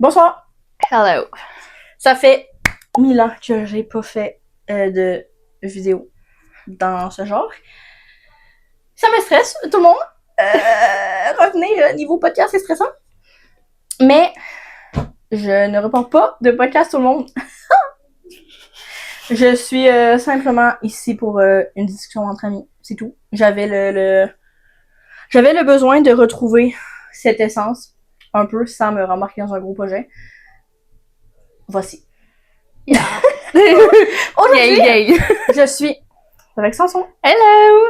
Bonsoir. Hello. Ça fait 1000 ans que j'ai pas fait de vidéo dans ce genre. Ça me stresse, tout le monde. Revenir niveau podcast, c'est stressant. Mais je ne reporte pas de podcast, tout le monde. Je suis simplement ici pour une discussion entre amis, c'est tout. J'avais le besoin de retrouver cette essence un peu sans me rembarquer dans un gros projet. Voici. Yeah. Aujourd'hui, je suis avec Sanson. Hello.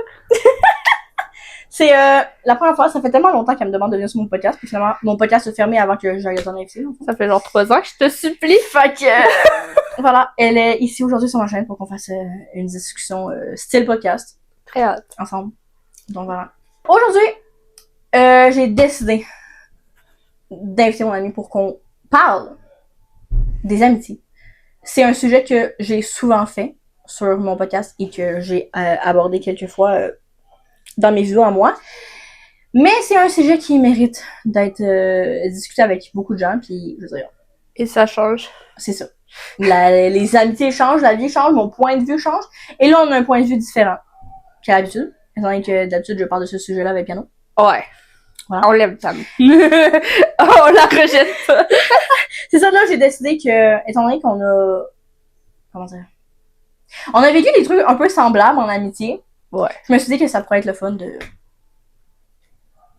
C'est la première fois, ça fait tellement longtemps qu'elle me demande de venir sur mon podcast, puis finalement, mon podcast s'est fermé avant que j'aille dans l'inviter. Ça fait genre 3 ans que je te supplie. Fait que, voilà, elle est ici aujourd'hui sur ma chaîne pour qu'on fasse une discussion style podcast. Très hâte. Ensemble. Donc voilà. Aujourd'hui, j'ai décidé d'inviter mon ami pour qu'on parle des amitiés. C'est un sujet que j'ai souvent fait sur mon podcast et que j'ai abordé quelques fois dans mes vidéos à moi. Mais c'est un sujet qui mérite d'être discuté avec beaucoup de gens, puis je veux dire... Et ça change. C'est ça. Les amitiés changent, la vie change, mon point de vue change. Et là, on a un point de vue différent qu'à l'habitude. Étant donné que d'habitude, je parle de ce sujet-là avec Piano. Ouais. Voilà. On l'aime, Sam. On la rejette pas. C'est ça, là, j'ai décidé que, étant donné qu'on a... Comment dire? On a vécu des trucs un peu semblables en amitié. Ouais. Je me suis dit que ça pourrait être le fun de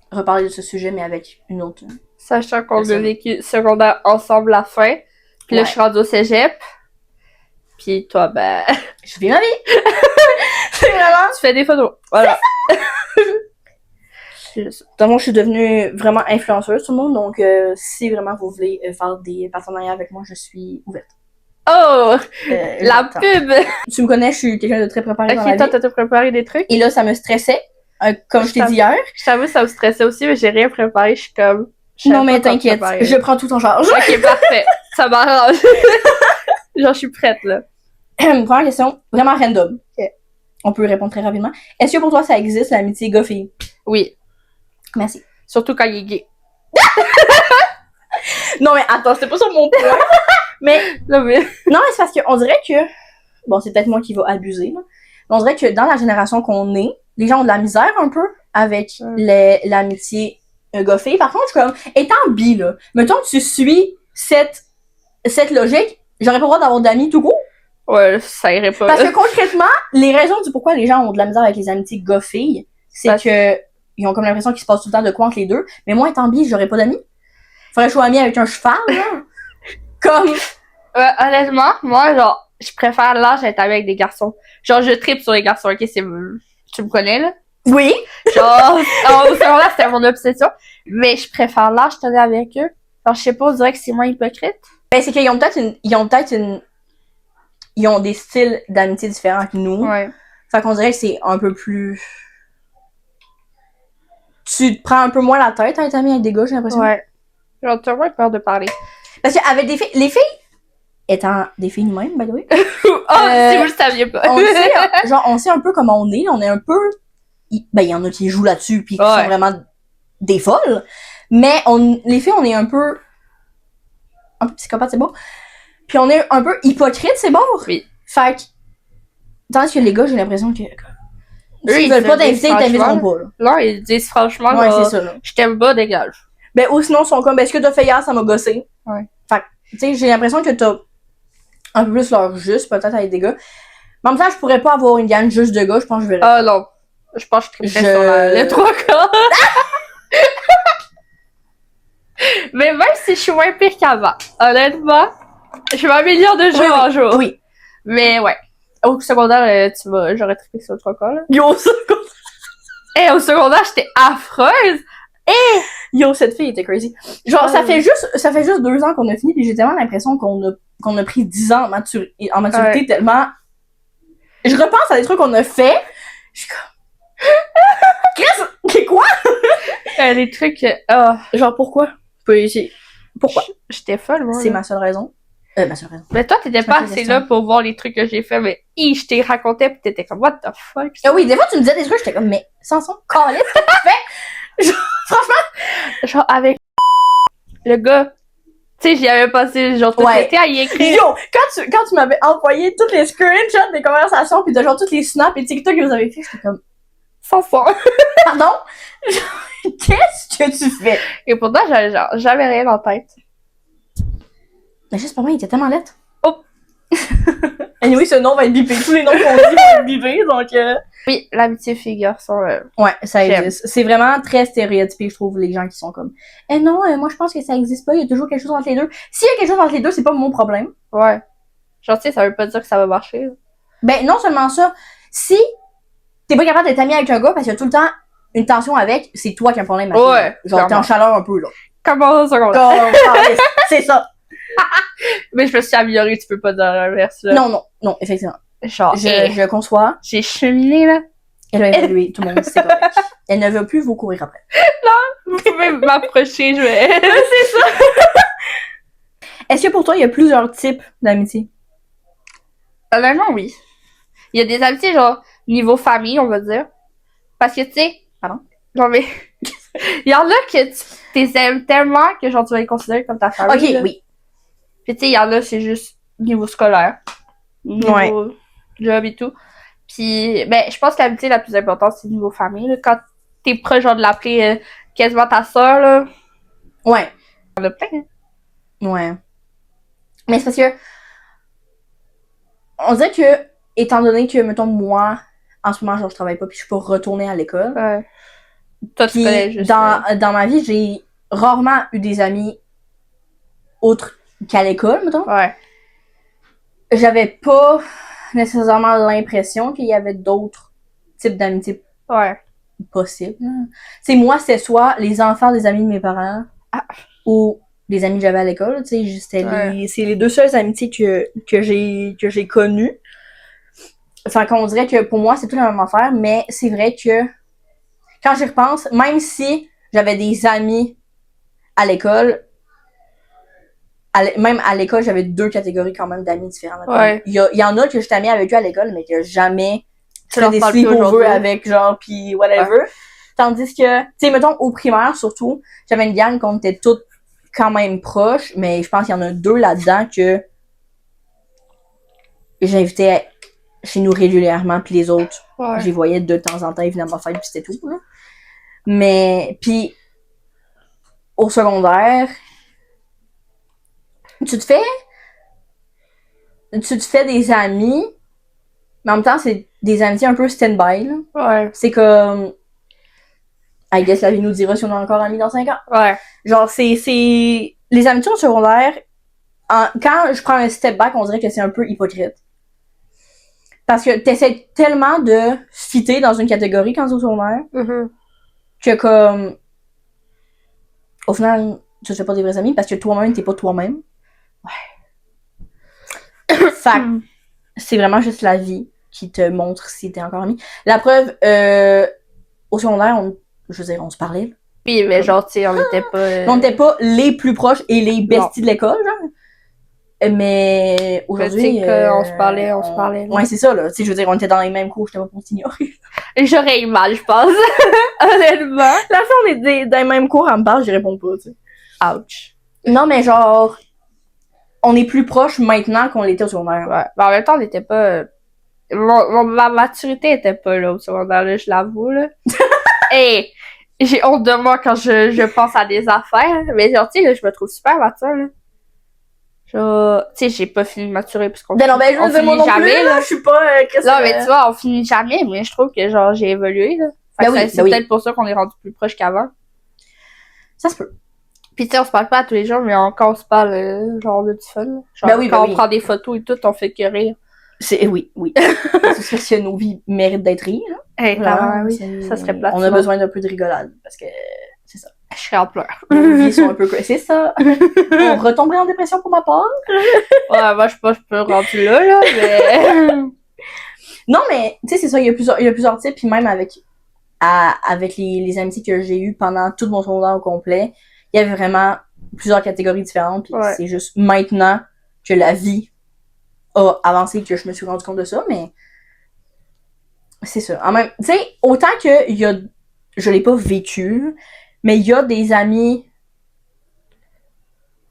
reparler de ce sujet, mais avec une autre. Sachant qu'on a vécu secondaire ensemble à la fin. Puis là, je suis rendue au cégep. Puis toi, ben... Je vis ma vie! C'est vraiment... Tu fais des photos. Voilà. Donc, je suis devenue vraiment influenceuse, tout le monde. Donc, si vraiment vous voulez faire des partenariats avec moi, je suis ouverte. Oh! La pub! Tu me connais, je suis quelqu'un de très préparé dans la Ok, toi, vie. t'as préparé des trucs? Et là, ça me stressait, comme je t'ai dit hier. Je t'avoue, ça me stressait aussi, mais j'ai rien préparé. Je suis comme... Non, mais t'inquiète, je prends tout en charge. Ok, parfait. Ça m'arrange. Genre, je suis prête, là. Première question, vraiment random. Okay. On peut répondre très rapidement. Est-ce que pour toi, ça existe, l'amitié gars-fille? Oui. Merci. Surtout quand il est gay. Non, mais attends, c'était pas ça mon point. Non, mais c'est parce qu'on dirait que... Bon, c'est peut-être moi qui va abuser, là. Mais on dirait que dans la génération qu'on est, les gens ont de la misère un peu avec l'amitié gars-fille. Par contre, je suis comme, étant bi, là, mettons que tu suis cette logique, j'aurais pas le droit d'avoir d'amis tout court. ouais, ça irait pas. Parce que concrètement, les raisons du pourquoi les gens ont de la misère avec les amitiés gars-filles, c'est que ils ont comme l'impression qu'il se passe tout le temps de quoi entre les deux. Mais moi, étant bi, j'aurais pas d'amis. Faudrait que je sois amie avec un cheval, là. Comme... honnêtement, moi, genre, je préfère l'âge d'être amie avec des garçons. Genre, je tripe sur les garçons, ok? Tu me connais, là? Oui! Genre, au secondaire, c'était mon obsession. Mais je préfère l'âge d'être amie avec eux. Genre, je sais pas, on dirait que c'est moins hypocrite. Ben, c'est qu'ils ont ils ont des styles d'amitié différents que nous. Ouais. Fait qu'on dirait que c'est un peu plus... Tu te prends un peu moins la tête à être amie avec des gars, j'ai l'impression. Ouais. Genre, tu as moins peur de parler. Parce qu'avec des filles... Les filles, étant des filles nous-mêmes, by the way... si vous le saviez pas. on sait un peu comment on est. On est un peu... Ben, il y en a qui jouent là-dessus pis qui sont vraiment des folles. Mais les filles, on est un peu psychopathe, c'est bon. Puis on est un peu hypocrite, c'est bon. Oui. Fait que... Tandis que les gars, j'ai l'impression que... Eux, S'ils veulent pas t'inviter, ils t'inviteront pas, là. Non, ils disent franchement, ouais, genre, c'est ça, là. Je t'aime pas, dégage. Ben, ou sinon, ils sont comme, ben, ce que t'as fait hier, ça m'a gossé. Ouais. Fait que, tu sais, j'ai l'impression que t'as un peu plus leur juste, peut-être, avec des gars. Mais en même temps, je pourrais pas avoir une gang juste de gars, je pense que je verrais. Ah, non. Je pense que je triperais sur les 3 quarts. Mais même si je suis moins pire qu'avant, honnêtement, je m'améliore de jour en jour. Oui. Mais ouais. Au secondaire, j'aurais trippé sur le 3 quarts, là. Yo, au secondaire. Au secondaire, j'étais affreuse. Yo, cette fille était crazy. Genre, ça fait juste 2 ans qu'on a fini, pis j'ai tellement l'impression qu'on a pris 10 ans en maturité tellement... Je repense à des trucs qu'on a fait, je suis comme... Chris, c'est quoi? Les trucs... Genre, pourquoi? Pourquoi? J'étais folle, moi. C'est ma seule raison. Ma seule raison. Mais toi, t'étais pas assez là pour voir les trucs que j'ai fait, mais je t'ai raconté pis t'étais comme, what the fuck? Ah oui, des fois, tu me disais des trucs, j'étais comme, mais Sanson, calisse, qu'est-ce que tu fais? Genre, franchement. Genre, avec le gars, Tu sais, j'y avais passé genre tout Ouais. l'été à y écrire. Yo, quand tu m'avais envoyé tous les screenshots des conversations pis de genre tous les snaps et TikTok que vous avez fait, j'étais comme, Sans fond. pardon? Qu'est-ce que tu fais? Et pourtant, j'avais genre jamais rien en tête. Mais juste pour moi, il était tellement lettre. Oh. Anyway, ce nom va être bipé. Tous les noms qu'on dit vont être bipés, donc Oui, l'amitié fille-garçon. Ouais, ça J'aime. existe. C'est vraiment très stéréotypé, je trouve, les gens qui sont comme eh non, moi je pense que ça existe pas, il y a toujours quelque chose entre les deux. S'il y a quelque chose entre les deux, c'est pas mon problème. Ouais. Genre, tu sais, ça veut pas dire que ça va marcher. Là. Ben, non seulement ça, si t'es pas capable d'être ami avec un gars parce qu'il y a tout le temps une tension avec, c'est toi qui as un problème avec Ouais, lui. Genre, t'es en clairement. chaleur un peu, là. Comment ça, comment Comme, c'est ça. Mais je me suis améliorée, tu peux pas dire l'inverse, là. Non, effectivement. Genre, Je conçois. j'ai cheminé, là. Elle a évalué, tout le monde, c'est correct. Elle ne veut plus vous courir après. Vous pouvez m'approcher, je vais... C'est ça. Est-ce que pour toi, il y a plusieurs types d'amitié? Honnêtement, oui. Il y a des amitiés, genre, niveau famille, on va dire. Parce que, tu sais... Pardon? Non, mais... Il y en a que tu aimes tellement que, genre, tu vas les considérer comme ta famille. Ok, là. oui. Puis, tu sais, il y en a, c'est juste niveau scolaire. Niveau job et tout. Puis, ben, je pense que l'amitié la plus importante, c'est niveau famille. Là. Quand t'es proche, genre, de l'appeler quasiment ta soeur, là. Ouais. Il y en a plein. Hein. Ouais. Mais c'est parce que on dirait que, étant donné que, mettons, moi, en ce moment, genre, je travaille pas puis je suis pas retournée à l'école. Ouais. Toi, tu Puis connais juste... dans ma vie, j'ai rarement eu des amis autres qu'à l'école, mettons. Ouais. J'avais pas nécessairement l'impression qu'il y avait d'autres types d'amitié Ouais. possibles. Tu sais, moi, c'est soit les enfants des amis de mes parents ou les amis que j'avais à l'école. Tu sais, c'est les deux seules amitiés que j'ai connues. Enfin, qu'on dirait que pour moi, c'est tout la même affaire, mais c'est vrai que quand j'y repense, même si j'avais des amis à l'école, même à l'école, j'avais deux catégories quand même d'amis différentes. Ouais. Il y en a que j'étais amie avec eux à l'école, mais que jamais Tu fait leur des parles plus sleepovers aujourd'hui. avec, genre, pis whatever. Tandis que, tu sais, mettons, au primaire, surtout, j'avais une gang qu'on était toutes quand même proches, mais je pense qu'il y en a deux là-dedans que j'invitais chez nous régulièrement, puis les autres, je les voyais de temps en temps, évidemment, faire, puis c'était tout, là. Mais, puis au secondaire, tu te fais des amis, mais en même temps, c'est des amitiés un peu stand-by, là. Ouais. C'est comme, I guess la vie nous dira si on est encore amis dans 5 ans. Ouais. Genre, c'est les amitiés au secondaire, quand je prends un step back, on dirait que c'est un peu hypocrite. Parce que t'essaies tellement de fitter dans une catégorie quand t'es au secondaire, que comme, au final, tu te fais pas des vrais amis parce que toi-même, t'es pas toi-même. Ouais. Fait que c'est vraiment juste la vie qui te montre si t'es encore ami. La preuve, au secondaire, je veux dire, on se parlait. Puis, mais genre, tu sais, on n'était pas... On n'était pas les plus proches et les besties de l'école, genre. Mais aujourd'hui, on se parlait. Ouais, c'est ça, là. Tu sais, je veux dire, on était dans les mêmes cours, j'étais pas pour t'ignorer. J'aurais eu mal, je pense. Honnêtement. La fois, on est dans les mêmes cours, elle me parle, j'y réponds pas, tu sais. Ouch. Non, mais genre, on est plus proches maintenant qu'on l'était au secondaire. Ouais. Mais en même temps, on n'était pas... ma maturité était pas là au secondaire, là, je l'avoue, là. Hey, j'ai honte de moi quand je pense à des affaires. Mais genre, tu sais, là, je me trouve super mature, là. Genre, tu sais, j'ai pas fini de maturer parce qu'on Ben non, ben je veux dire, moi non jamais, plus, là. Je suis pas, Non, mais tu vois, on finit jamais, mais je trouve que, genre, j'ai évolué, là. Fait que c'est peut-être pour ça qu'on est rendu plus proche qu'avant. Ça se peut. Pis tu sais, on se parle pas tous les jours, mais quand on se parle, genre, de du fun. Là. Genre, Ben oui, quand ben on prend des photos et tout, on fait que rire. Oui. C'est sûr que nos vies méritent d'être riées, là. Hey, Voilà, oui, ça serait plate. On a besoin d'un peu de rigolade, parce que c'est ça. Je serais en pleurs. Nos vies sont un peu... C'est ça. On retomberait en dépression pour ma part. Ouais, moi, je pense que je peux rentrer là, mais... Non, mais, tu sais, c'est ça, il y a plusieurs types, puis même avec les amitiés que j'ai eues pendant tout mon secondaire au complet, il y avait vraiment plusieurs catégories différentes, puis c'est juste maintenant que la vie a avancé que je me suis rendu compte de ça, mais c'est ça. En même, tu sais, autant que je l'ai pas vécu, mais il y a des amis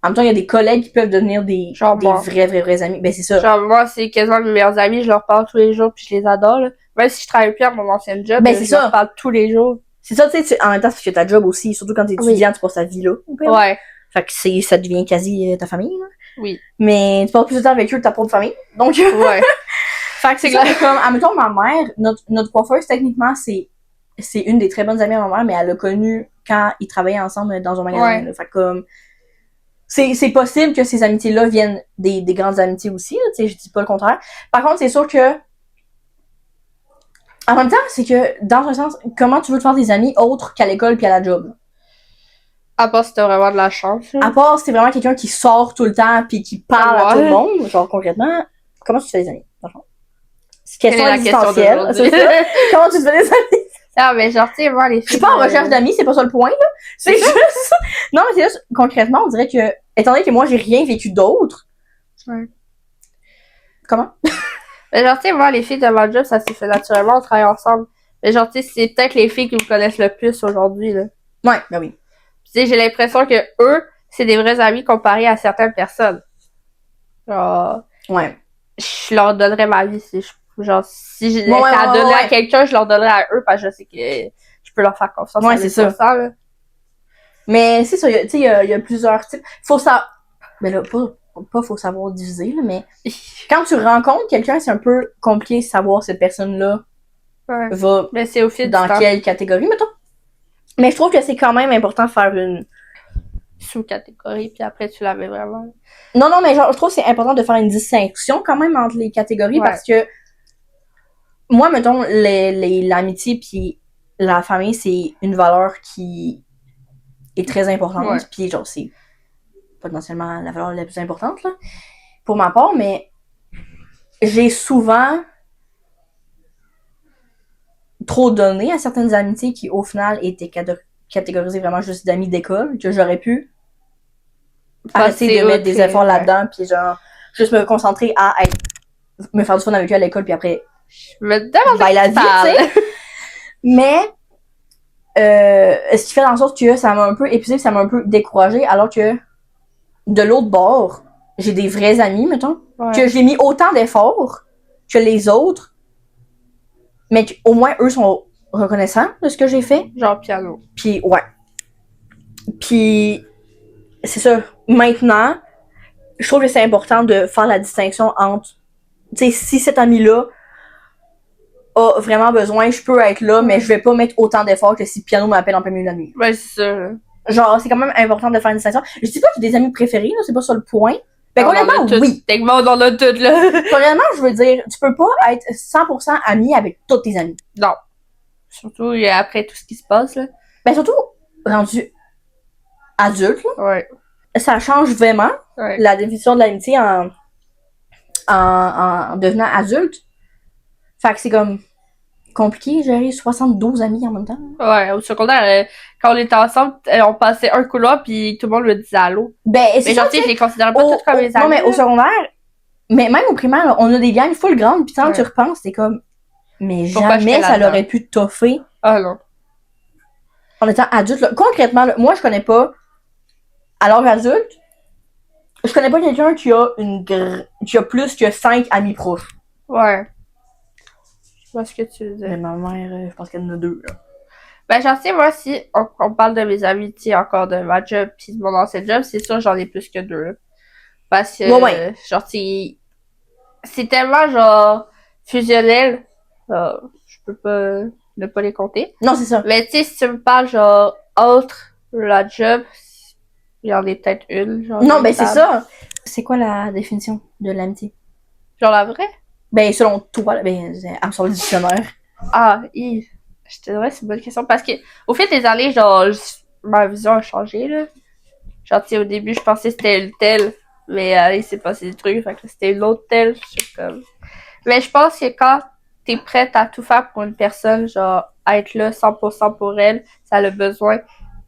En même temps, il y a des collègues qui peuvent devenir des moi. vrais amis. Ben, c'est ça. Genre, moi, c'est quasiment mes meilleurs amis, je leur parle tous les jours, puis je les adore, là. Même si je travaille plus à mon ancien job, Ben, c'est je leur ça. parle tous les jours. C'est ça, tu sais, en même temps, c'est que ta job aussi, surtout quand t'es étudiant, tu passes ta vie là. Ouais. Fait que ça devient quasi ta famille, là. Oui. Mais tu passes plus de temps avec eux que ta propre famille. Donc, Ouais. fait que c'est ça, comme, admettons, ma mère, notre coiffeuse, techniquement, c'est une des très bonnes amies à ma mère, mais elle l'a connue quand ils travaillaient ensemble dans un magasin. Là. Fait que, comme, c'est possible que ces amitiés-là viennent des grandes amitiés aussi, là, tu sais, je dis pas le contraire. Par contre, c'est sûr que, en même temps, c'est que, dans un sens, comment tu veux te faire des amis autres qu'à l'école puis à la job? À part si t'as vraiment de la chance. Là. À part si t'es vraiment quelqu'un qui sort tout le temps puis qui parle à tout le monde, genre concrètement, comment tu te fais des amis? C'est question existentielle. C'est ça? Comment tu te fais des amis? Ah, mais genre, tu sais, moi, les filles. Je suis pas en recherche d'amis, c'est pas ça le point, là. C'est juste. Non, mais c'est juste, concrètement, on dirait que, étant donné que moi, j'ai rien vécu d'autre. Ouais. Comment? Mais genre, tu sais, moi, les filles de ma job, ça s'est fait naturellement, on travaille ensemble. Mais genre, tu sais, c'est peut-être les filles qui me connaissent le plus aujourd'hui, là. Ouais, ben oui. Tu sais, j'ai l'impression que eux, c'est des vrais amis comparés à certaines personnes. Genre. Ouais. Je leur donnerais ma vie si je. Genre, si je ouais, à donner à quelqu'un, je leur donnerais à eux parce que je sais que je peux leur faire confiance. Ouais, c'est ça. Là. Mais c'est ça, tu sais, il y a plusieurs types. Faut ça. Mais là, pas faut savoir diviser, là, mais quand tu rencontres quelqu'un, c'est un peu compliqué de savoir cette personne-là va mais c'est au fil dans quelle catégorie, mettons. Mais je trouve que c'est quand même important de faire une sous-catégorie, puis après tu la mets vraiment. Non, mais genre, je trouve que c'est important de faire une distinction quand même entre les catégories parce que moi, mettons, l'amitié puis la famille, c'est une valeur qui est très importante. Puis genre, c'est potentiellement la valeur la plus importante, là, pour ma part, mais j'ai souvent trop donné à certaines amitiés qui, au final, étaient catégorisées vraiment juste d'amis d'école, que j'aurais pu arrêter de mettre des efforts là-dedans, puis genre, juste me concentrer à me faire du fun avec eux à l'école, puis après, bye la vie, tu sais. Mais, ce qui fait en sorte que ça m'a un peu épuisé, ça m'a un peu découragée, alors que, de l'autre bord, j'ai des vrais amis, mettons, que j'ai mis autant d'efforts que les autres, mais au moins, eux sont reconnaissants de ce que j'ai fait. Genre piano. Puis, ouais. Puis, c'est ça. Maintenant, je trouve que c'est important de faire la distinction entre, tu sais, si cet ami-là a vraiment besoin, je peux être là, mais je vais pas mettre autant d'efforts que si piano m'appelle en plein milieu de la nuit. Ouais, c'est ça. Genre, c'est quand même important de faire une distinction. Je dis pas que j'ai des amis préférés, là, c'est pas ça le point. Ben, concrètement, oui. Techniquement, on en a toutes, là. Concrètement, je veux dire, tu peux pas être 100% ami avec tous tes amis. Non. Surtout après tout ce qui se passe, là. Ben, surtout, rendu adulte, là. Ouais. Ça change vraiment la définition de l'amitié en devenant adulte. Fait que c'est comme compliqué, gérer 72 amis en même temps. Ouais, au secondaire, quand on était ensemble, on passait un couloir puis tout le monde me disait allô. Ben, c'est mais genre, tu sais, je les considérais pas toutes comme mes amis. Non, mais au secondaire, mais même au primaire, là, on a des gangs full grandes, pis quand tu repenses, c'est comme, mais jamais ça l'aurait pu toffer. Ah non. En étant adulte, là. Concrètement, là, moi, je connais pas, à l'âge adulte, je connais pas quelqu'un qui a plus que 5 amis proches. Ouais. Je vois ce que tu disais. Mais ma mère, je pense qu'elle en a 2, là. Ben, genre, tu sais, moi, si on parle de mes amitiés encore de ma job pis de mon ancien job, c'est sûr, j'en ai plus que 2, là. Parce que, genre, c'est tellement, genre, fusionnel, je peux pas ne pas les compter. Non, c'est ça. Mais, tu sais, si tu me parles, genre, autre la job, il y en a peut-être une, genre. Non, ben, c'est ça. C'est quoi la définition de l'amitié? Genre, la vraie? Ben, selon toi, ben, sur le dictionnaire. Ah, je te dirais, c'est une bonne question. Parce que, au fil des années, genre, ma vision a changé, là. Genre, tu sais, au début, je pensais que c'était une telle. Mais, il s'est passé des trucs. Fait que c'était une autre telle. Je sais comme. Mais je pense que quand t'es prête à tout faire pour une personne, genre, à être là 100% pour elle, ça a le besoin.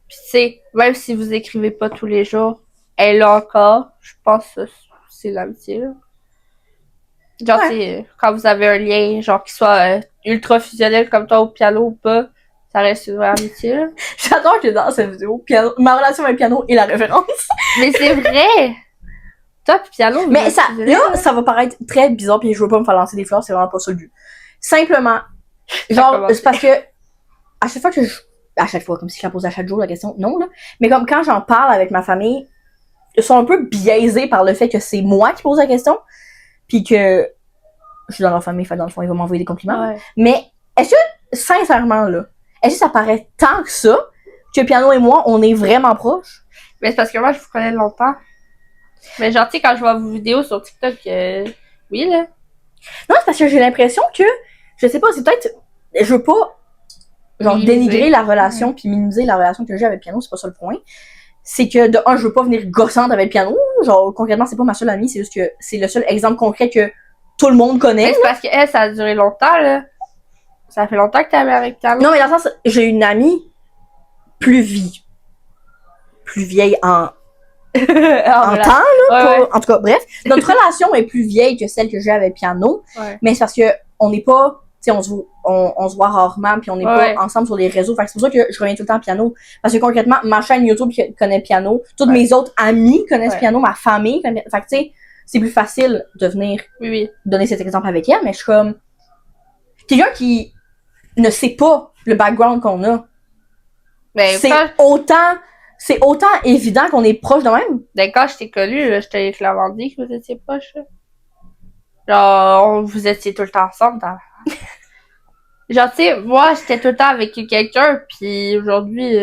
Puis, tu sais, même si vous écrivez pas tous les jours, elle est là encore. Je pense que c'est l'amitié, là. Genre, quand vous avez un lien, genre, qui soit ultra fusionnel comme toi au piano ou pas, Ça reste une vraie amitié, là. J'adore que dans cette vidéo, ma relation avec le piano est la référence. Mais c'est vrai! Toi pis piano, Mais ça, là, ça va paraître très bizarre, puis je veux pas me faire lancer des fleurs, c'est vraiment pas ça le but. Simplement, genre, c'est parce que, à chaque fois, comme si je la posais à chaque jour la question, non, là. Mais comme quand j'en parle avec ma famille, ils sont un peu biaisés par le fait que c'est moi qui pose la question, puis que je suis dans leur famille, fait dans le fond, ils vont m'envoyer des compliments. Ouais. Mais, est-ce que, sincèrement, là, est-ce que ça paraît tant que ça, que Piano et moi, on est vraiment proches? Mais c'est parce que moi, je vous connais longtemps. Mais genre, tu sais, quand je vois vos vidéos sur TikTok, oui, là. Non, c'est parce que j'ai l'impression que, je sais pas, c'est peut-être, je veux pas, genre, dénigrer la relation puis minimiser la relation que j'ai avec le piano, c'est pas ça le point. C'est que, de un, je veux pas venir gossante avec le piano, genre, concrètement, c'est pas ma seule amie, c'est juste que c'est le seul exemple concret que tout le monde connaît. Mais c'est parce que, elle, ça a duré longtemps, là. Ça fait longtemps que t'es amie avec piano. Non, mais dans le sens, j'ai une amie plus vieille en temps, là, ouais. en tout cas, bref, notre relation est plus vieille que celle que j'ai avec Piano, mais c'est parce que on n'est pas, tu sais, on se voit rarement, puis on n'est pas ensemble sur les réseaux, fait que c'est pour ça que je reviens tout le temps à Piano, parce que concrètement, ma chaîne YouTube connaît Piano, toutes mes autres amis connaissent Piano, ma famille connaît, fait que tu sais, c'est plus facile de venir donner cet exemple avec elle, mais je suis comme, quelqu'un qui ne sait pas le background qu'on a, ben, c'est autant évident qu'on est proche de même. Ben, quand je t'ai connu, là, je t'avais clairement dit que vous étiez proches, là. Genre, vous étiez tout le temps ensemble, genre, tu sais, moi, j'étais tout le temps avec quelqu'un, pis aujourd'hui,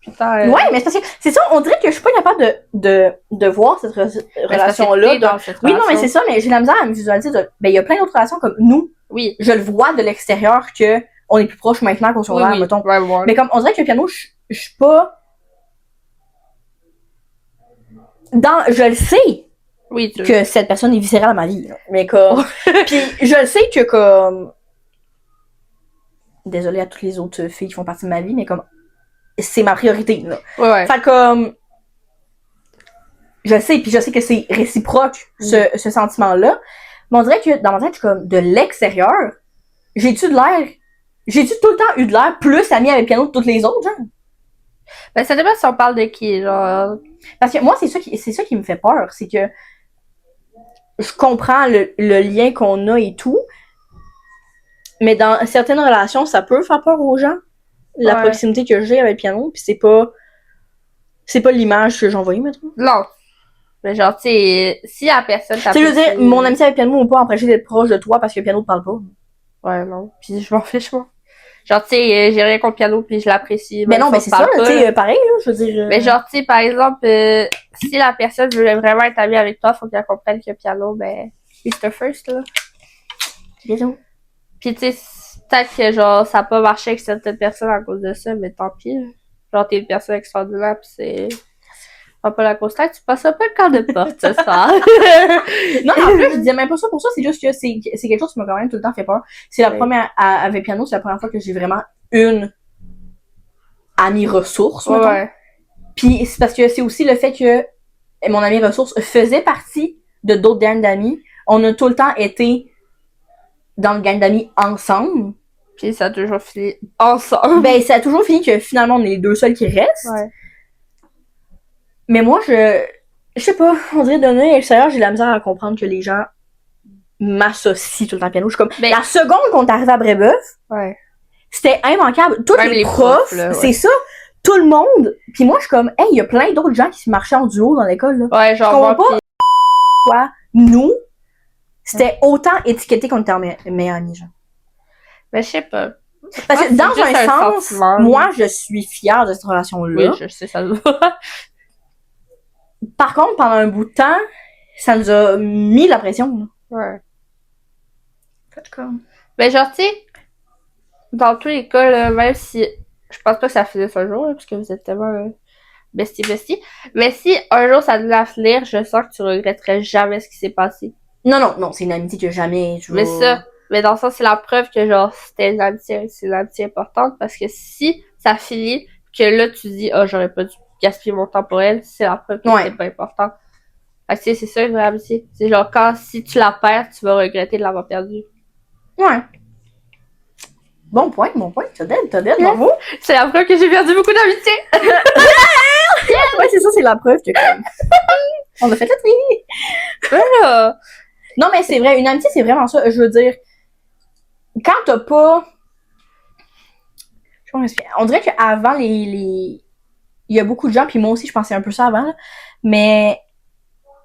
putain, ouais, mais c'est parce que, c'est ça, on dirait que je suis pas capable de voir cette relation-là. Oui, non, mais c'est ça, mais j'ai la misère à me visualiser ben, il y a plein d'autres relations comme nous. Oui. Je le vois de l'extérieur que on est plus proche maintenant qu'on soit là, mettons. Ouais. Mais comme, on dirait que le piano, je suis pas, je le sais. Oui, que cette personne est viscérale à ma vie, là. Mais comme, puis je le sais que comme, désolée à toutes les autres filles qui font partie de ma vie, mais comme, c'est ma priorité, là. Ouais. Fait comme, je le sais, puis je sais que c'est réciproque, ce sentiment-là. Mais on dirait que dans ma tête, comme, de l'extérieur, j'ai-tu tout le temps eu de l'air plus amie avec Piano que toutes les autres, genre? Ben, ça dépend si on parle de qui, genre. Parce que moi, c'est ça qui me fait peur, c'est que je comprends le lien qu'on a et tout, mais dans certaines relations, ça peut faire peur aux gens. La proximité que j'ai avec le piano, puis c'est pas l'image que j'envoie, maintenant. Non. Mais genre, tu sais, si la personne t'apprécie... Tu sais, je veux dire, mon amitié avec le piano m'a pas empêché d'être proche de toi parce que le piano te parle pas. Ouais, non. Puis je m'en fiche, moi. Genre, tu sais, j'ai rien contre le piano, puis je l'apprécie. Mais non, mais c'est ça, tu sais, pareil, là, je veux dire... Mais genre, tu sais, par exemple, si la personne veut vraiment être amie avec toi, faut qu'elle comprenne que le piano, ben, Mr. First, là. Bisous. Pis tu sais, peut-être que genre, ça a pas marché avec certaines personnes à cause de ça, mais tant pis, là. Genre, t'es une personne extraordinaire, pis c'est... pas la grosse tête, tu passeras pas le quart de porte ce soir. Non, en plus, je disais même pas ça pour ça, c'est juste que c'est quelque chose qui m'a quand même tout le temps fait peur. C'est la première, avec piano, c'est la première fois que j'ai vraiment une amie ressource, mettons. Ouais. Puis c'est parce que c'est aussi le fait que mon amie ressource faisait partie de d'autres gangs d'amis. On a tout le temps été dans le gang d'amis ensemble. Puis ça a toujours fini ensemble. Ben, ça a toujours fini que finalement, on est les deux seuls qui restent. Ouais. Mais moi, je sais pas, on dirait de l'œil extérieur, j'ai la misère à comprendre que les gens m'associent tout le temps au piano. Je suis comme, la seconde qu'on est arrivé à Brébeuf, c'était immanquable. Tous les profs, là, c'est ça. Tout le monde. Puis moi, je suis comme, hey, il y a plein d'autres gens qui se marchaient en duo dans l'école, là. Ouais, genre, moi, pas quoi. Nous, c'était autant étiqueté qu'on était en meilleurs amis, genre. Mais je sais pas. Parce que dans un sens, moi, je suis fière de cette relation-là. Oui, je sais, ça se voit. Par contre, pendant un bout de temps, ça nous a mis la pression, là. Ouais. Mais genre, tu sais, dans tous les cas, là, même si je pense pas que ça finisse un jour, là, parce que vous êtes tellement bestie, mais si un jour ça devait finir, je sens que tu regretterais jamais ce qui s'est passé. Non, c'est une amitié que jamais tu vas... Mais dans le sens, c'est la preuve que genre, c'est une amitié importante, parce que si ça finit, que là tu dis, oh, j'aurais pas dû gaspiller mon temps pour elle, c'est la preuve que c'est pas important. Fait que c'est ça une vraie amitié. C'est genre, si tu la perds, tu vas regretter de l'avoir perdue. Ouais. Bon point. T'as d'aide, bravo. C'est la preuve que j'ai perdu beaucoup d'amitié. Ouais, c'est ça, c'est la preuve que comme... on a fait le tri. Voilà. Non, mais c'est vrai, une amitié, c'est vraiment ça. Je veux dire, quand t'as pas... On dirait qu'avant, il y a beaucoup de gens, puis moi aussi, je pensais un peu ça avant, là, mais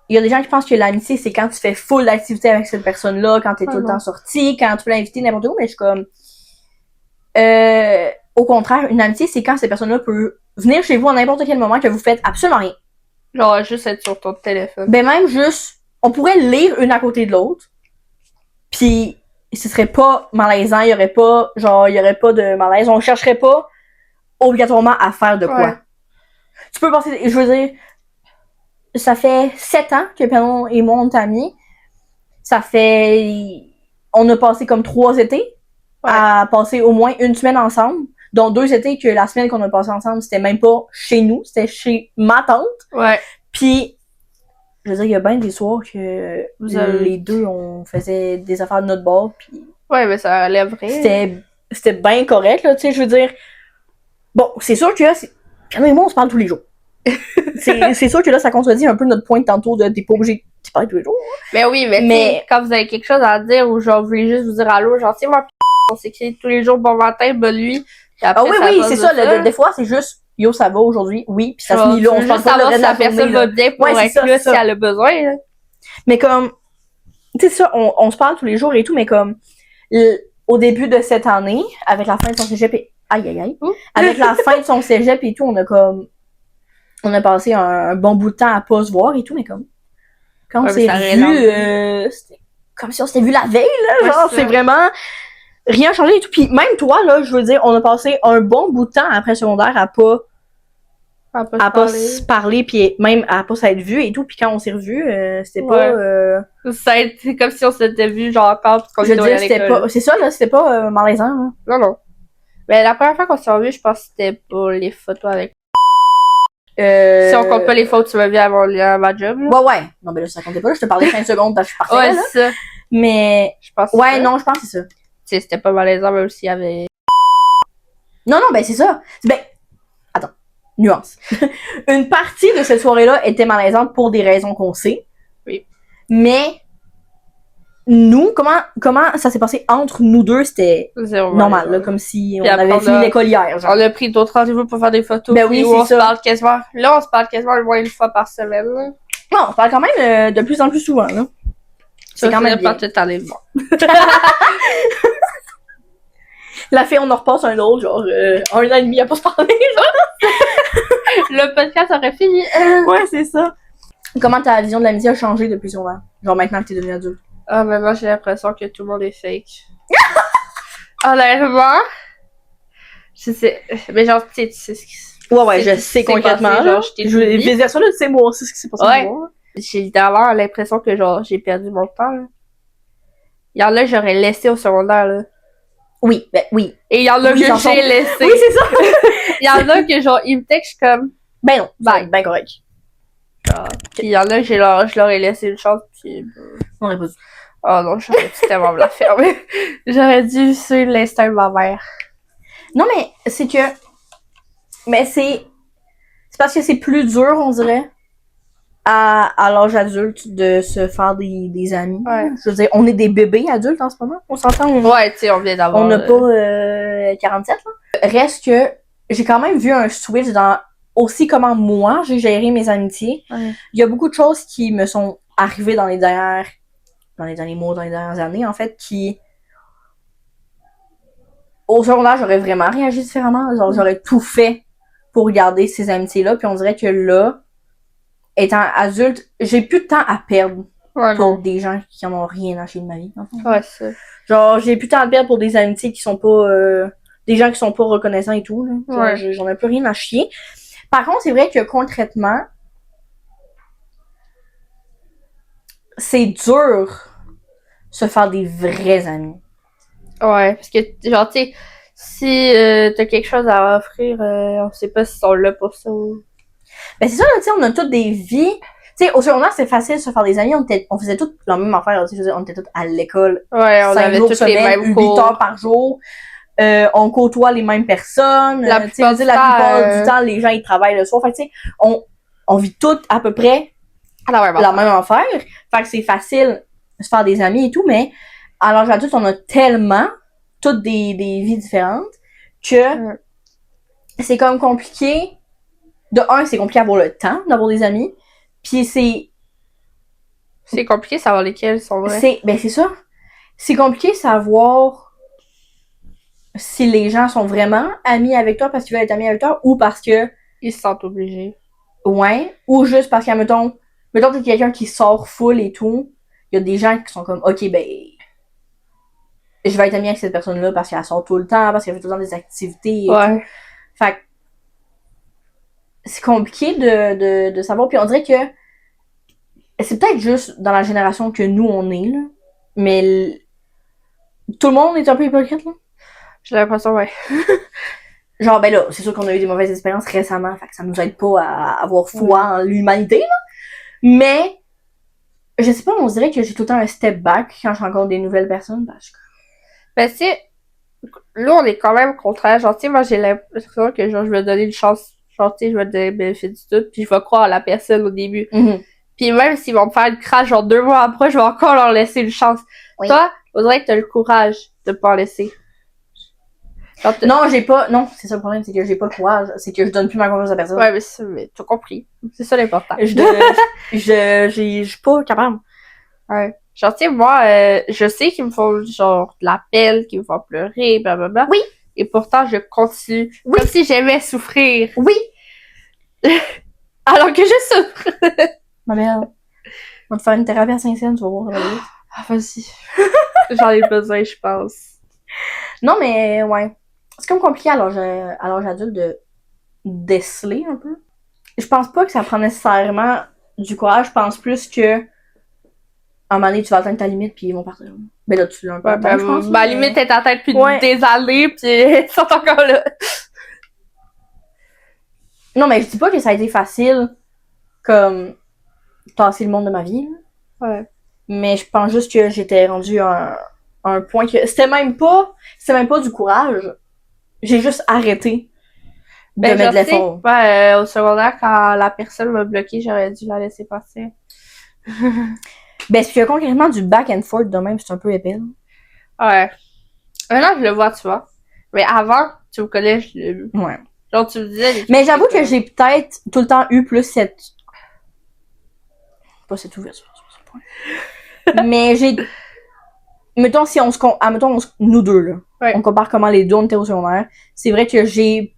il y a des gens qui pensent que l'amitié, c'est quand tu fais full d'activités avec cette personne-là, quand t'es tout le temps sorti, quand tu peux l'inviter n'importe où, mais je suis comme... au contraire, une amitié, c'est quand cette personne-là peut venir chez vous à n'importe quel moment que vous faites absolument rien. Genre, juste être sur ton téléphone. Ben même juste, on pourrait lire une à côté de l'autre, puis ce serait pas malaisant, il y aurait pas de malaise, on chercherait pas obligatoirement à faire de quoi. Ouais. Tu peux penser, je veux dire, ça fait 7 ans que Penon et moi on est amis. On a passé comme 3 étés à passer au moins une semaine ensemble, dont 2 étés que la semaine qu'on a passé ensemble, c'était même pas chez nous, c'était chez ma tante. Ouais. Puis, je veux dire, il y a bien des soirs que les deux, on faisait des affaires de notre bord, puis... Ouais, mais ça allait vrai. C'était bien correct, là, tu sais, je veux dire... Bon, c'est sûr que... Quand même, moi, on se parle tous les jours. c'est sûr que là, ça contredit un peu notre point de tantôt de t'es pas obligé de te parler tous les jours. Mais oui, mais quand vous avez quelque chose à dire ou genre vous voulez juste vous dire allô, genre, tu sais, moi, on s'écrit tous les jours bon matin, bonne nuit. Ah oui, c'est ça. Des fois, c'est juste yo, ça va aujourd'hui, oui, puis ça se finit là, on se parle pas le reste de la journée. Personne va bien pour être là si elle a besoin. Là. Mais comme, tu sais ça, on se parle tous les jours et tout, mais comme, au début de cette année, avec la fin de son cégep et... Avec la fin de son cégep et tout, on a passé un bon bout de temps à pas se voir et tout, mais comme, quand on s'est vu, c'était comme si on s'était vu la veille, là, genre, c'est vraiment... Rien changé et tout. Puis même toi, là, je veux dire, on a passé un bon bout de temps après secondaire à pas se parler, puis même à pas s'être vu et tout. Puis quand on s'est revus, c'était pas... C'est comme si on s'était vu genre encore, parce qu'on était à l'école. C'est ça, là, c'était pas malaisant, là. Non. Mais la première fois qu'on s'est revus, je pense que c'était pour les photos avec... Si on compte pas les photos, tu m'as vu à ma job, là. Ouais. Non, mais là, ça comptait pas, là. Je te parlais 5 secondes parce que je suis partie, là. C'est ça. Mais... Je pense ouais, non, je pense que c'est ça. C'était pas malaisant, même s'il y avait... Non, ben c'est ça. Ben, attends, nuance. Une partie de cette soirée-là était malaisante pour des raisons qu'on sait. Oui. Mais, nous, comment ça s'est passé entre nous deux, c'était normal, là, comme si on avait fini l'école hier. Genre. On a pris d'autres rendez-vous pour faire des photos. Ben oui, c'est on se parle quasiment... Là, on se parle quasiment au moins une fois par semaine, là. Non, on se parle quand même de plus en plus souvent, là. C'est quand même bien. Tout aller voir. La fille, on en repasse un autre, genre, 1 an et demi à pas se parler, genre. Le podcast aurait fini. Ouais, c'est ça. Comment ta vision de l'amitié a changé depuis son an? Genre, maintenant que t'es devenue adulte. Ah, maintenant, j'ai l'impression que tout le monde est fake. Honnêtement. Je sais. Mais genre, tu sais ce qui Ouais, je sais concrètement. Passé, genre, je vais dire ça, là, tu sais, moi aussi, ce qui s'est passé. Ouais. J'ai littéralement l'impression que, genre, j'ai perdu mon temps, là. Il y en a, j'aurais laissé au secondaire, là. Oui, ben oui. Et il y en a que j'ai laissé. Oui, c'est ça. Il y en a que, genre, ils me textent comme... Ben non, ben correct. Puis il y en a que je leur ai laissé une chance, puis... On aurait pas dû. Oh non, j'aurais dû tellement me la fermer. J'aurais dû suivre l'instinct de ma mère. Non, mais c'est que... Mais c'est parce que c'est plus dur, on dirait, à l'âge adulte de se faire des amis. Ouais. Je veux dire, on est des bébés adultes en ce moment. On s'entend. Ouais, tu sais, on vient d'avoir... On n'a pas 47, là. Reste que j'ai quand même vu un switch dans aussi comment moi j'ai géré mes amitiés. Ouais. Il y a beaucoup de choses qui me sont arrivées dans les derniers mois, dans les dernières années, en fait, qui... Au secondaire, j'aurais vraiment réagi différemment. Genre, j'aurais tout fait pour garder ces amitiés-là. Puis on dirait que là, étant adulte, j'ai plus de temps à perdre pour des gens qui en ont rien à chier de ma vie. Ouais, c'est ça. Genre, j'ai plus de temps à perdre pour des amitiés qui sont pas... des gens qui sont pas reconnaissants et tout. Là. Genre, j'en ai plus rien à chier. Par contre, c'est vrai que concrètement, c'est dur se faire des vrais amis. Ouais, parce que, genre, tu sais, si t'as quelque chose à offrir, on sait pas si ils sont là pour ça ou... Ben c'est ça, tu sais, on a toutes des vies. Tu sais, au secondaire, c'est facile de se faire des amis. On faisait toutes la même affaire, tu sais, je veux dire, on était toutes à l'école. Ouais, on avait toutes les mêmes 8 heures par jour. on côtoie les mêmes personnes. La Tu sais, je veux dire, la plupart du temps, les gens, ils travaillent le soir. Fait que, tu sais, on vit toutes à peu près la même affaire. Fait que c'est facile de se faire des amis et tout, mais à l'âge adulte, on a tellement toutes des vies différentes que c'est comme compliqué. De un, c'est compliqué d'avoir le temps d'avoir des amis. Puis c'est compliqué de savoir lesquels sont vrais. c'est ça. C'est compliqué de savoir si les gens sont vraiment amis avec toi parce qu'ils veulent être amis avec toi ou parce que Ils se sentent obligés. ouais, ou juste parce que mettons t'es quelqu'un qui sort full et tout, il y a des gens qui sont comme OK ben je vais être amie avec cette personne-là parce qu'elle sort tout le temps, parce qu'elle fait tout le temps des activités et tout. Fait que c'est compliqué de savoir. Puis on dirait que c'est peut-être juste dans la génération que nous, on est, là. Mais tout le monde est un peu hypocrite, là. J'ai l'impression, ouais. Genre, ben là, c'est sûr qu'on a eu des mauvaises expériences récemment, fait que ça nous aide pas à avoir foi en l'humanité, là. Mais, je sais pas, on dirait que j'ai tout le temps un step back quand je rencontre des nouvelles personnes, parce que... Ben, tu sais, là, on est quand même contraire. Genre, tu sais, moi, j'ai l'impression que, genre, je vais donner une chance. Genre, tu sais, je vais donner le bénéfice du doute, puis je vais croire à la personne au début. Puis même s'ils vont me faire une crash, genre 2 mois après, je vais encore leur laisser une chance. Oui. Toi, on dirait que t'as le courage de pas en laisser. Non, non, c'est ça le problème, c'est que j'ai pas le courage. C'est que je donne plus ma confiance à personne. Ouais, mais t'as compris. C'est ça l'important. Je suis pas capable. Ouais. Genre, tu sais, moi, je sais qu'ils me font, genre, de la peine, qu'ils me font pleurer, blablabla. Oui. Et pourtant, je continue. Oui. Comme si j'aimais souffrir. Oui. Alors que je souffre. Ma mère, on va te faire une thérapie à Saint-Saëns, tu vas voir. Ah, vas-y. J'en ai besoin, je pense. Non, mais, ouais. C'est comme compliqué à l'âge adulte de déceler un peu. Je pense pas que ça prend nécessairement du courage. Je pense plus que à un moment donné, tu vas atteindre ta limite puis ils vont partir. Ben là, tu l'as un peu atteint, je pense. Ma limite est atteinte depuis des années puis ils sont encore là. Non, mais je dis pas que ça a été facile comme tasser le monde de ma vie. Ouais. Mais je pense juste que j'étais rendue à un point que c'était même pas du courage. J'ai juste arrêté de mettre de l'effort. Ouais, au secondaire, quand la personne m'a bloqué, j'aurais dû la laisser passer. Ben, c'est qu'il y a concrètement du back and forth de même, c'est un peu épais. Ouais. Maintenant, je le vois, tu vois. Mais avant, tu me connais, je l'ai vu. Ouais. Genre, tu me disais... Mais j'avoue que j'ai peut-être tout le temps eu plus cette... Pas cette ouverture, sur ce point. Mais j'ai... Mettons, si on se... Mettons, nous deux, là. Ouais. On compare comment les deux, on était au secondaire. C'est vrai que j'étais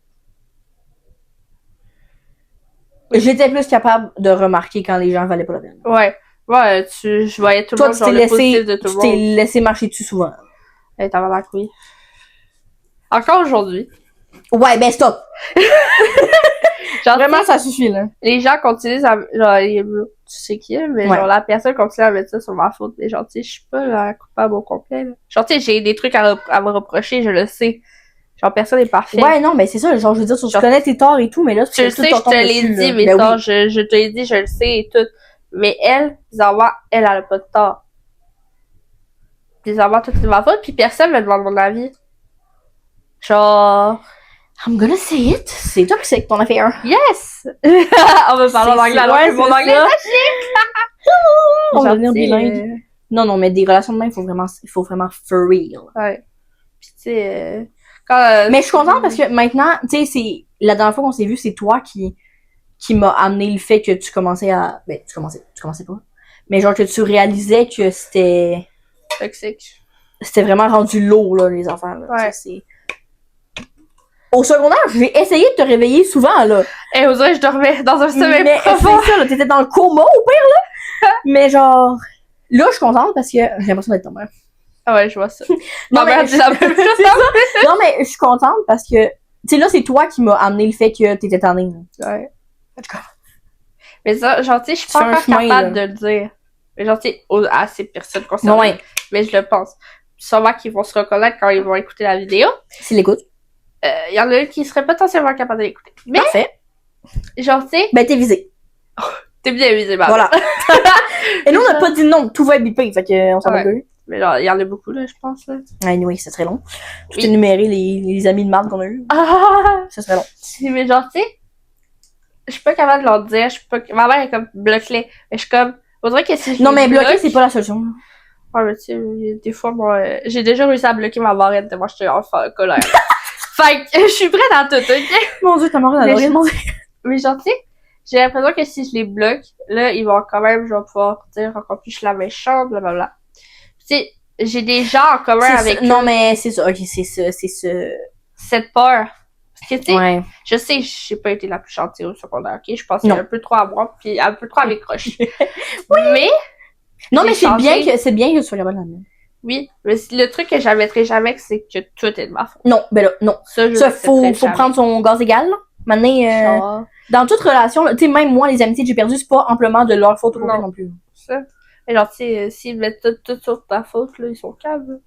plus capable de remarquer quand les gens valaient pas la peine. Ouais. Ouais, je voyais tout le monde, genre le positif de tout le monde. Tu t'es laissé marcher dessus souvent. Hey, t'as la couille. Encore aujourd'hui. Ouais, ben stop! Genre, vraiment, ça suffit, là. Les gens continuent à... Genre, tu sais qui est, mais genre, la personne continue à mettre ça sur ma faute. Mais genre, tu sais, je suis pas la coupable au complet, là. Genre, tu sais, j'ai des trucs à me reprocher, je le sais. Genre, personne n'est parfait. Ouais, non, mais c'est ça. Genre, je veux dire, tu connais tes torts et tout, mais là, tu le sais, je te l'ai dit, mes torts, je te l'ai dit, je le sais et tout. Mais elle, bizarrement, elle a pas de tort. Bizarrement, tout est ma faute, puis personne me demande mon avis. Genre... I'm gonna say it. C'est toi qui t'en as fait un. Yes! On va parler en anglais alors que mon anglais est chic! On va devenir bilingue. Non, mais des relations de même, il faut vraiment for real. Ouais. Puis tu sais... mais je suis contente parce que maintenant, tu sais, c'est... La dernière fois qu'on s'est vu, c'est toi qui m'a amené le fait que tu commençais à... Ben, tu commençais pas. Mais genre que tu réalisais que c'était... Toxique. C'était vraiment rendu lourd, là, les affaires. Là. Ouais. Au secondaire, j'ai essayé de te réveiller souvent, là. Et vous je dormais dans un sommeil profond. C'est ça, là, t'étais dans le coma, au pire, là. Mais genre... Là, je suis contente parce que j'ai l'impression d'être ta mère. Ah ouais, je vois ça. Non, mais non, mais je suis contente parce que... Tu sais, là, c'est toi qui m'as amené le fait que t'étais tannée. Ouais. Mais ça, genre, tu sais, je suis pas encore capable de le dire. Mais genre, tu sais, à ces personnes concernées. Ouais. Mais je le pense. Sûrement qu'ils vont se reconnaître quand ils vont écouter la vidéo. S'ils l'écoutent. Il y en a un qui serait potentiellement capable de l'écouter. Mais, parfait. Genre, tu sais... Ben, t'es visé. T'es bien visé, bah. Voilà. Et nous, on n'a pas dit non. Tout va être bipé. Fait qu'on s'en va deux. Mais genre, il y en a beaucoup, là, je pense, là. Anyway, c'est très long. Tout Oui. énumérer les amis de marde qu'on a eu. Ah! Ça serait long. Mais genre, tu sais, je suis pas capable de leur dire, ma mère est comme bloquée. Mais je suis comme, on dirait que si je Non, les mais bloquer, bloque- c'est pas la solution. Ouais, mais tu sais, des fois, moi, j'ai déjà réussi à bloquer ma barrette de moi, j'étais en colère. Fait que, je suis prête à tout, ok? Mon dieu, ta mère, elle a Mais rien demandé. Mais genre, tu sais, j'ai l'impression que si je les bloque, là, ils vont quand même, je vais pouvoir dire encore plus je suis la méchante, blablabla. Tu sais, j'ai des gens en commun avec eux. Non, mais c'est ça. Ok, c'est ça. Cette peur. Parce que, tu sais, Ouais. je sais, j'ai pas été la plus gentille au secondaire, ok? Je pensais un peu trop à moi, puis un peu trop à mes croches. Mais, Non, mais j'ai changé. c'est bien que tu sois capable de l'amener. Oui, mais le truc que j'admettrai jamais, c'est que tout est de ma faute. Non, ben là, non. Ça, je Ça, le faut fêterai jamais. prendre son gaz égal, là. Maintenant, Genre, dans toute relation, tu sais, même moi, les amitiés que j'ai perdues, c'est pas amplement de leur faute au complet non plus. ça. Mais genre, tu sais, s'ils mettent tout sur ta faute, là, ils sont calmes.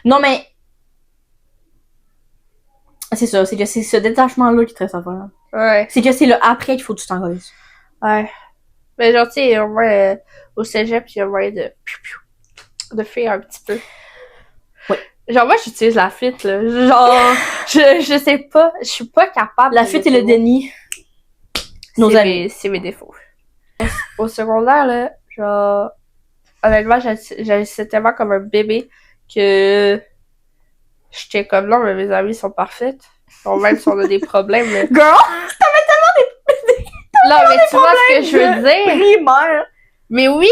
Non, mais. C'est ça, c'est que c'est ce détachement-là qui te reste à faire. Ouais. C'est que c'est le après qu'il faut que tu t'en règles. Ouais. Mais genre, tu sais, au moins, au cégep, il y a moyen de faire un petit peu. Oui. Genre, moi, j'utilise la fuite, là. Genre, je sais pas, je suis pas capable. La fuite et le déni. Nos amis. C'est mes défauts. Au secondaire, là, genre, honnêtement, j'agissais tellement comme un bébé que j'étais comme, non, mais mes amis sont parfaites. Bon, même si on a des problèmes, là. Girl! Non, mais tu vois ce que je veux dire? Primaire! Mais oui!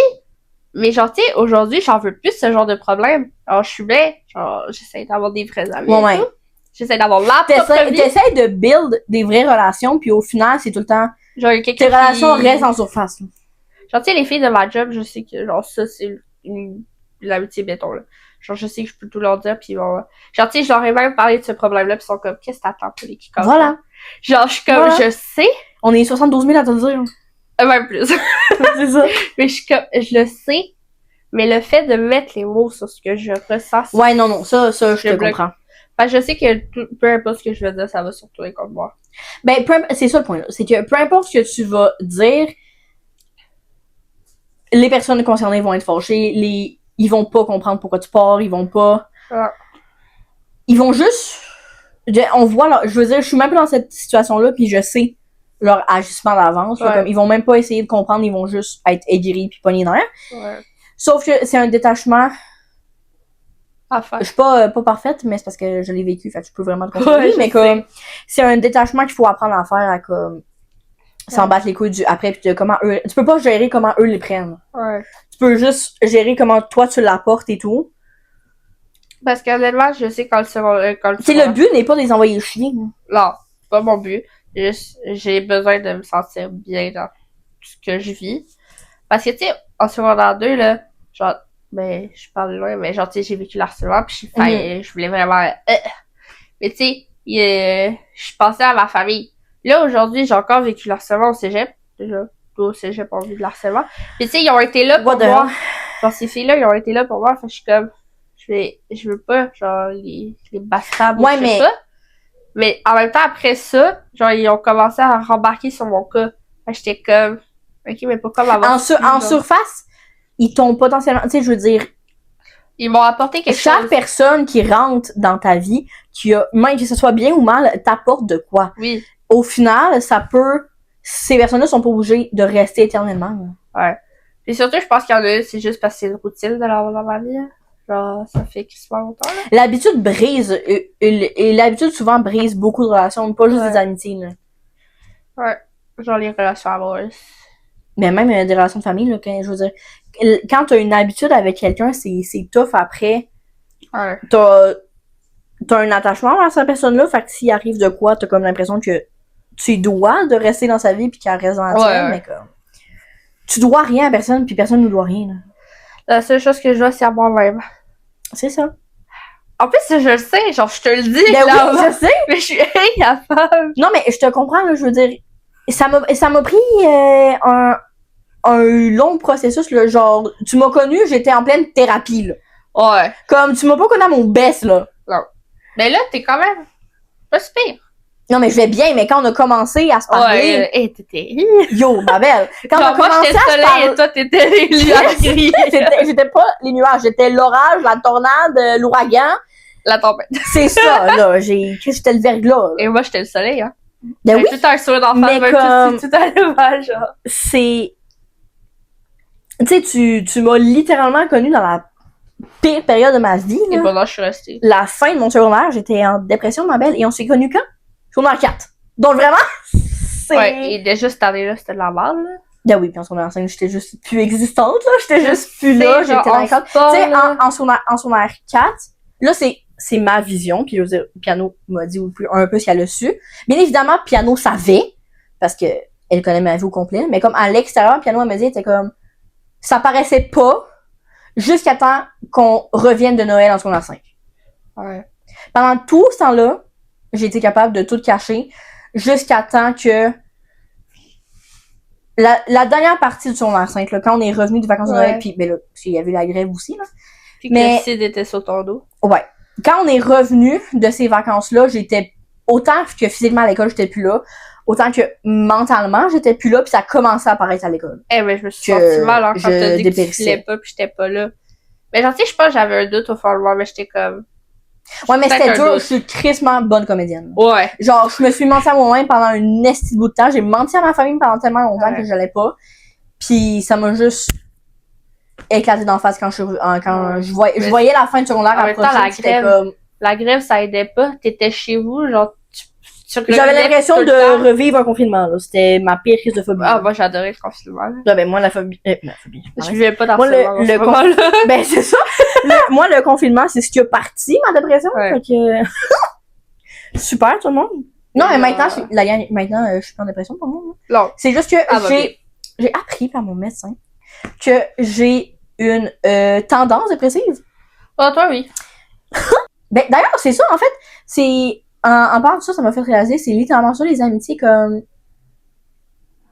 Mais genre, tu sais, aujourd'hui, j'en veux plus ce genre de problème. Alors, je suis bien. Genre, j'essaie d'avoir des vrais amis. Ouais, ouais. J'essaie d'avoir ma propre vie. T'essaies de build des vraies relations, puis au final, c'est tout le temps. Genre, quelqu'un Tes relations qui... restent en surface. Là. Genre, tu sais, les filles de ma job, je sais que, genre, ça, c'est l'amitié béton, là. Genre, je sais que je peux tout leur dire, pis ils vont... Genre, tu sais, je leur ai même parlé de ce problème-là, pis ils sont comme, qu'est-ce que t'attends pour les qui cassent? Voilà. Genre, je suis comme, Voilà. je sais. On est 72 000 à te le dire. Même plus. C'est ça. Mais je suis comme, je le sais. Mais le fait de mettre les mots sur ce que je ressens, Ouais, non, ça, je te bloque. comprends. Parce que je sais que peu importe ce que je veux dire, ça va se retourner contre moi. Ben, c'est ça le point, là. C'est que peu importe ce que tu vas dire, les personnes concernées vont être fâchées, ils vont pas comprendre pourquoi tu pars, ils vont pas... Ah. Ils vont juste... On voit, là, je veux dire, je suis même pas dans cette situation-là, puis je sais leur agissement d'avance. Ouais. Comme, ils vont même pas essayer de comprendre, ils vont juste être aigris puis pognés dans l'air. Ouais. Sauf que c'est un détachement... À faire. Je suis pas parfaite, mais c'est parce que je l'ai vécu, fait que je peux vraiment te conseiller. Ouais, mais je comme, c'est un détachement qu'il faut apprendre à faire, à comme, s'en battre les couilles du après, puis de comment eux, tu peux pas gérer comment eux les prennent. Ouais. Tu peux juste gérer comment toi tu l'apportes et tout. Parce qu'honnêtement, je sais quand le C'est le but n'est pas de les envoyer chier. Non, c'est pas mon but. Juste, j'ai besoin de me sentir bien dans tout ce que je vis. Parce que, tu sais, en secondaire 2, là, genre, ben, je parle loin, mais genre, tu sais, j'ai vécu l'harcèlement, pis je voulais vraiment... Mais tu sais, je pensais à ma famille. Là, aujourd'hui, j'ai encore vécu l'harcèlement au cégep. Déjà, toi au cégep, on vit de l'harcèlement. Pis tu sais, ils ont été là pour moi. Genre, ces filles-là, ils ont été là pour moi. Fait que je suis comme... Je veux pas, genre, les bastards, Ouais, je sais pas. Mais en même temps, après ça, genre, ils ont commencé à rembarquer sur mon cas. Fait que j'étais comme... Ok, mais pourquoi m'avoir... En surface, ils t'ont potentiellement, tu sais, je veux dire, Ils m'ont apporté quelque chaque chose. personne qui rentre dans ta vie, qui a, même que ce soit bien ou mal, t'apporte de quoi. Oui. Au final, ça peut, ces personnes-là sont pas obligées de rester éternellement. Ouais. Puis surtout, je pense qu'il y en a, c'est juste parce que c'est une routine de l'avoir dans ma vie. Genre, ça fait quasiment longtemps, là. L'habitude brise, et l'habitude souvent brise beaucoup de relations, pas juste des amitiés, là. Ouais. Genre les relations amoureuses. Mais même des relations de famille, là, je veux dire, quand t'as une habitude avec quelqu'un, c'est tough après. Ouais. T'as un attachement à cette personne-là, fait que s'il arrive de quoi, t'as comme l'impression que tu dois de rester dans sa vie pis qu'elle reste dans la tienne, mais comme... Tu dois rien à personne pis personne ne doit rien, là. La seule chose que je dois, c'est à moi-même. C'est ça. En plus, je le sais, genre, je te le dis, Ben là, oui, je sais! mais je suis incapable. Non, mais je te comprends, là, je veux dire, ça m'a pris un long processus, là, genre, tu m'as connu, j'étais en pleine thérapie, là. Ouais. Comme, tu m'as pas connu à mon best, là. Non. Mais là, t'es quand même pas si pire. Non, mais je vais bien, mais quand on a commencé à se parler... Ouais, t'étais... Yo, ma belle! Quand on a Genre, moi, commencé j'étais à se soleil parler... et toi, t'étais les nuages gris. J'étais pas les nuages, j'étais l'orage, la tornade, l'ouragan. La tempête. C'est ça, là. J'étais le verglas, là. Et moi, j'étais le soleil, hein. Ben oui, Tout un sourire d'en face, mais même comme- tout allait mal, genre. c'est... Tu sais, tu m'as littéralement connue dans la pire période de ma vie, Et là. pendant je suis restée. La fin de mon secondaire, j'étais en dépression, ma belle, et on s'est connus quand? Secondaire 4. Donc vraiment, c'est... Ouais, et déjà cette année-là, c'était de la merde, là. Ben oui, puis en secondaire 5, j'étais juste plus existante, là. J'étais juste plus sais, là, genre, j'étais dans les cadres. sport, Tu sais, là. en secondaire 4, là, c'est ma vision, puis je veux dire, Piano m'a dit un peu ce qu'elle a su. Bien évidemment, Piano savait, parce que elle connaît ma vie au complet, mais comme à l'extérieur, Piano, elle me dit, elle était comme, ça paraissait pas, jusqu'à temps qu'on revienne de Noël en secondaire 5. Ouais. Pendant tout ce temps-là, j'ai été capable de tout cacher, jusqu'à temps que la dernière partie du secondaire 5, là, quand on est revenu des vacances de Noël, puis ben là, parce qu'il y avait la grève aussi, là. Puis que Mais- le CID était sur ton dos. Ouais. Quand on est revenu de ces vacances-là, j'étais autant que physiquement à l'école, j'étais plus là, autant que mentalement, j'étais plus là, puis ça commençait à apparaître à l'école. Eh, mais je me suis Que sentie mal, hein, quand je t'as dit que tu dépérissais. filais pas, pis j'étais pas là. Mais genre, tu sais, je pense que j'avais un doute au fond de moi, mais j'étais comme... Ouais, mais Peut-être c'était un dur, doute. je suis crissement bonne comédienne. Ouais. Genre, je me suis menti à moi-même pendant une esti de bout de temps, j'ai menti à ma famille pendant tellement longtemps Ouais. que j'allais pas, puis ça m'a juste éclaté d'en face quand Ouais. je Mais- voyais la fin du secondaire En même temps, approcher, la puis j'étais grève, comme... La grève, ça aidait pas. T'étais chez vous, genre, tu J'avais revenais l'impression tout le de temps. revivre un confinement, là. C'était ma pire crise de phobie. Ah, moi, j'adorais le confinement, là. Ah, ben, moi, la phobie... la phobie. Je vivais pas dans Moi, ce le moment, con- là. Ben, c'est ça. Moi, le confinement, c'est ce qui a parti ma dépression. Ouais. Fait que... Super, tout le monde. Non, mais maintenant, je suis pas en dépression, tout le monde. Non. C'est juste que Ah, bah, bien. j'ai appris par mon médecin que j'ai une tendance dépressive. Ah, toi, oui. Ben, d'ailleurs, c'est ça, en fait. C'est... En parlant de ça, ça m'a fait réaliser, c'est littéralement ça, les amitiés, comme...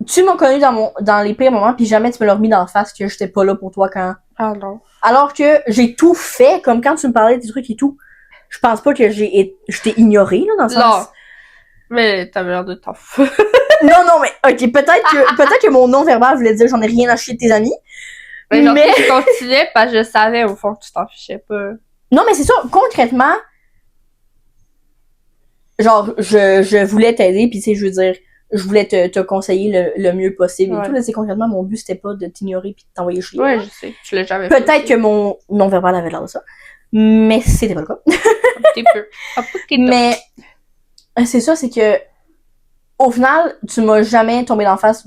Tu m'as connu dans les pires moments, puis jamais tu me l'as remis dans la face que j'étais pas là pour toi quand... Ah, non. Alors que j'ai tout fait, comme quand tu me parlais des trucs et tout. Je pense pas que je t'ai ignoré, là, dans le Non. sens... Mais t'avais l'air de t'en foutre. Non, mais, ok, peut-être que mon non-verbal voulait dire j'en ai rien à chier de tes amis. Mais genre, Mais- je continuais parce que je savais, au fond, que tu t'en fichais pas. Non, mais c'est ça, concrètement, genre, je voulais t'aider, pis tu sais, je veux dire, je voulais te conseiller le mieux possible et Ouais. tout, là, c'est concrètement, mon but, c'était pas de t'ignorer pis de t'envoyer chier. Ouais, je sais. Je l'ai jamais fait. Peut-être que mon non-verbal avait l'air de ça, mais c'était pas le cas. Un petit peu. Un petit peu. Mais, c'est ça, c'est que, au final, tu m'as jamais tombé d'en face.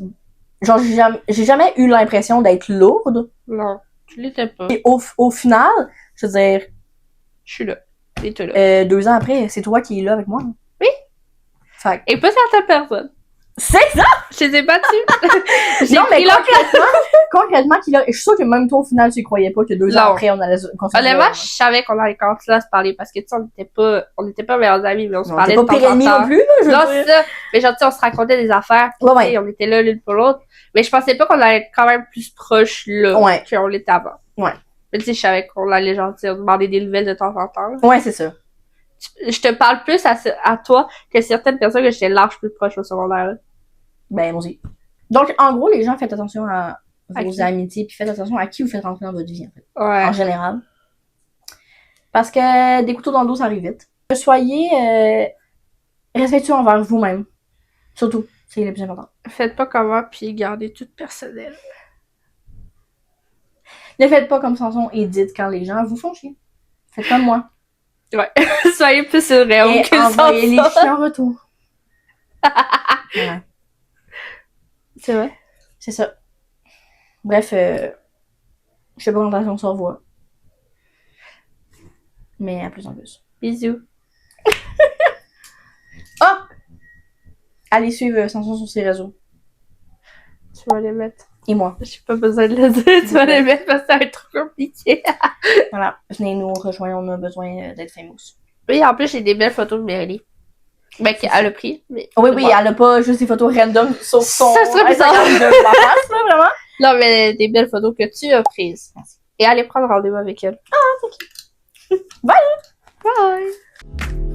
Genre, j'ai jamais eu l'impression d'être lourde. Non, tu l'étais pas. Et au final, je veux dire, Je suis là. Et toi là. 2 ans après, c'est toi qui es là avec moi. Oui. Fait que- Et pas certaines personnes. c'est ça! Je les ai battues. J'ai Non, mais pris leur concrètement, je suis sûre que même toi, au final, tu croyais pas que 2 ans Non. après, on allait continuer. Honnêtement, je savais qu'on allait continuer à se parler parce que, tu sais, on était pas meilleurs amis, mais on se on parlait était de pas temps pire en ennemis temps. non plus, là, je veux Non, dire. c'est ça. Mais genre, tu sais, on se racontait des affaires. Ouais, Tu ouais. sais, on était là l'une pour l'autre. Mais je pensais pas qu'on allait être quand même plus proches là Ouais. qu'on l'était avant. Ouais. Mais tu sais, je savais qu'on allait genre dire, demander des nouvelles de temps en temps. là. Ouais, c'est ça. Je te parle plus à toi que certaines personnes que j'étais large plus proche au secondaire. là. Ben, moi aussi. Donc, en gros, les gens, faites attention à À vos qui? amitiés, puis faites attention à qui vous faites rentrer dans votre vie, en fait. Ouais. En général. Parce que des couteaux dans le dos, ça arrive vite. Soyez respectueux envers vous-même. Surtout, c'est le plus important. Faites pas comment puis gardez tout personnel. Ne faites pas comme Samson et dites quand les gens vous font chier. Faites comme moi. Soyez plus réel Et que envoyez les ça. chiens en retour. Voilà. C'est vrai. C'est ça. Bref, je sais pas quand on se revoit. Mais à plus en plus. Bisous. Oh! Allez suivre Samson sur ses réseaux. Tu vas les mettre. Et moi. J'ai pas besoin de le dire. Tu vas les mettre parce que ça va être trop compliqué. Voilà. Venez nous rejoindre, on a besoin d'être famous. Oui, en plus, j'ai des belles photos de Mérélie. Ben, qu'elle a pris. Mais Oui, c'est oui, moi. elle a pas juste des photos random sur son Ça serait bizarre. Instagram de la face, là, vraiment. Non, mais des belles photos que tu as prises. Merci. Et allez prendre rendez-vous avec elle. Bye! Bye!